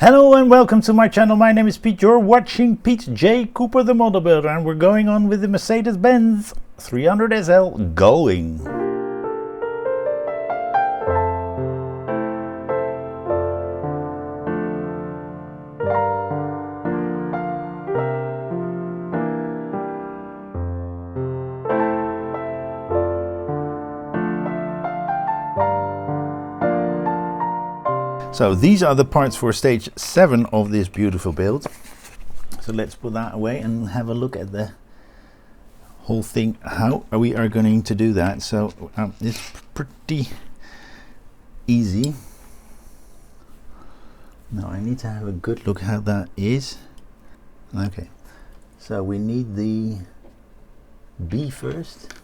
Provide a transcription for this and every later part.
Hello and welcome to my channel. My name is Pete. You're watching Pete J. Cooper the Model Builder, and we're going on with the Mercedes-Benz 300 SL Going. So these are the parts for stage 7 of this beautiful build. So let's put that away and have a look at the whole thing, how we are going to do that. So it's pretty easy. Now I need to have a good look how that is. Okay, so we need the B first.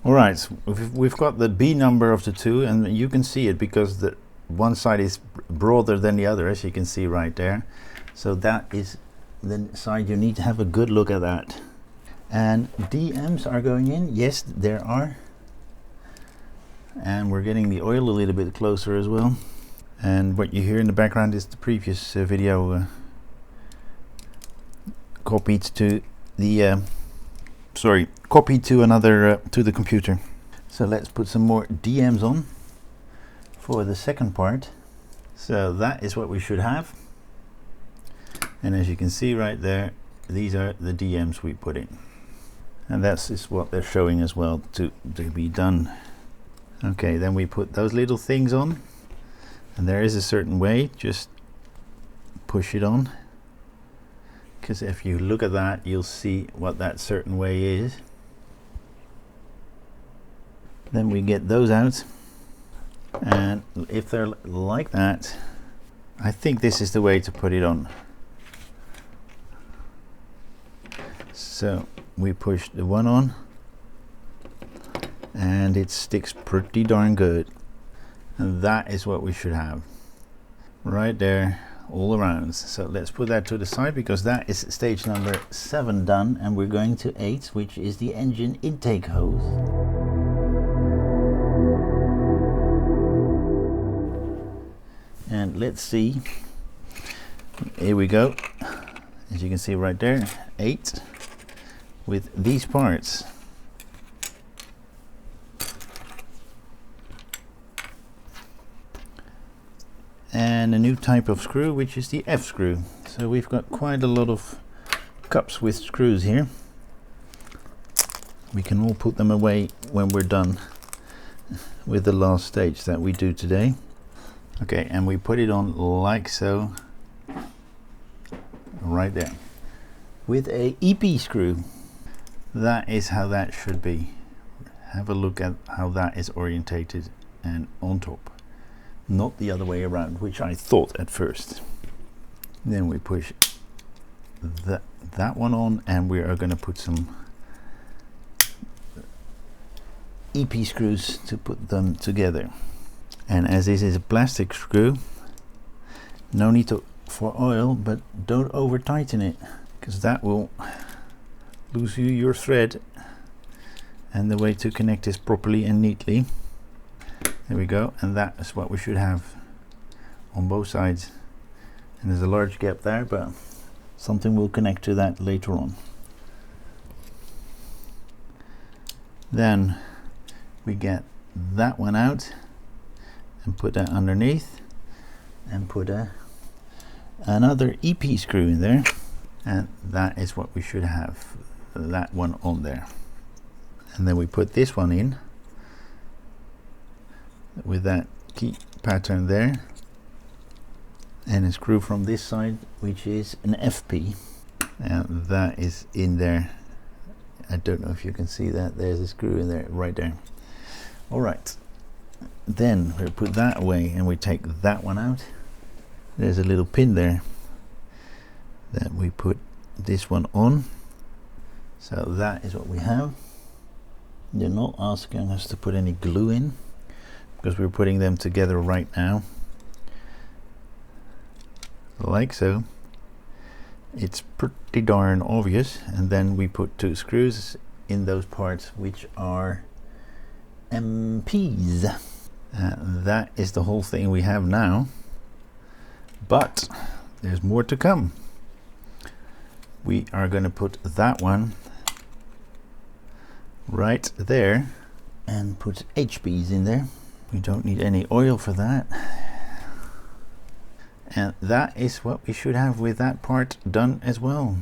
Alright, so we've got the B number of the two, and you can see it because the one side is broader than the other, as you can see right there. So that is the side you need to have a good look at that. And DMs are going in, yes there are. And we're getting the oil a little bit closer as well. And what you hear in the background is the previous video copied to the copied to another to the computer. So let's put some more DMs on for the second part. So that is what we should have, and as you can see right there, these are the DMs we put in, and that's is what they're showing as well to be done. Okay, then we put those little things on, and there is a certain way, just push it on, because if you look at that you'll see what that certain way is. Then we get those out, and if they're like that, I think this is the way to put it on. So we push the one on and it sticks pretty darn good, and that is what we should have right there all around. So let's put that to the side because that is stage number 7 done, and we're going to 8, which is the engine intake hose. And let's see, here we go, as you can see right there, 8 with these parts. And a new type of screw, which is the F screw. So we've got quite a lot of cups with screws here. We can all put them away when we're done with the last stage that we do today. Okay, and we put it on like so, right there, with a EP screw. That is how that should be. Have a look at how that is orientated and on top, not the other way around, which I thought at first. Then we push that one on, and we are going to put some EP screws to put them together. And as this is a plastic screw, no need for oil, but don't over tighten it, because that will lose you your thread and the way to connect this properly and neatly. There we go, and that is what we should have on both sides. And there's a large gap there, but something will connect to that later on. Then we get that one out and put that underneath, and put another EP screw in there, and that is what we should have, that one on there. And then we put this one in with that key pattern there, and a screw from this side, which is an FP, and that is in there. I don't know if you can see that, there's a screw in there right there. All right, then we put that away and we take that one out. There's a little pin there that we put this one on. So that is what we have. They're not asking us to put any glue in because we're putting them together right now, like so. It's pretty darn obvious. And then we put 2 screws in those parts, which are MPs. That is the whole thing we have now. But there's more to come. We are going to put that one right there and put HBs in there. We don't need any oil for that. And that is what we should have with that part done as well.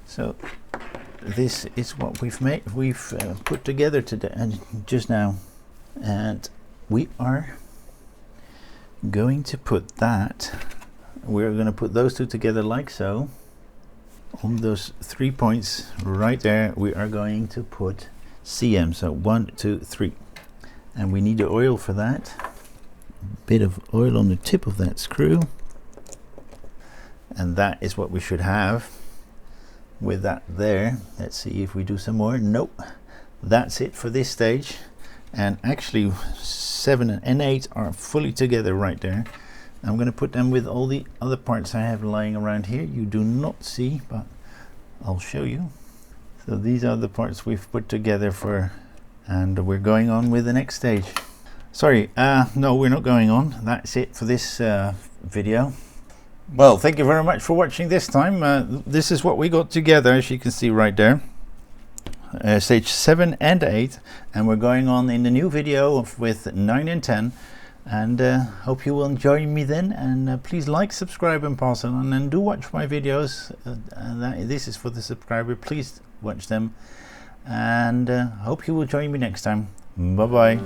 So this is what we've put together today and just now, and we are going to put that, we're going to put those two together like so. On those 3 points right there, we are going to put CM. So 1, 2, 3, and we need the oil for that. Bit of oil on the tip of that screw, and that is what we should have with that there. Let's see if we do some more. Nope, that's it for this stage. And actually 7 and 8 are fully together right there. I'm going to put them with all the other parts I have lying around here. You do not see, but I'll show you. So these are the parts we've put together for, and we're going on with the next stage. Sorry, no, we're not going on. That's it for this video. Well, thank you very much for watching this time. This is what we got together, as you can see right there. Stage 7 and 8, and we're going on in the new video with 9 and 10. And hope you will join me then, and please like, subscribe and pass it on, and do watch my videos. This is for the subscriber. Please watch them, and hope you will join me next time. Bye bye.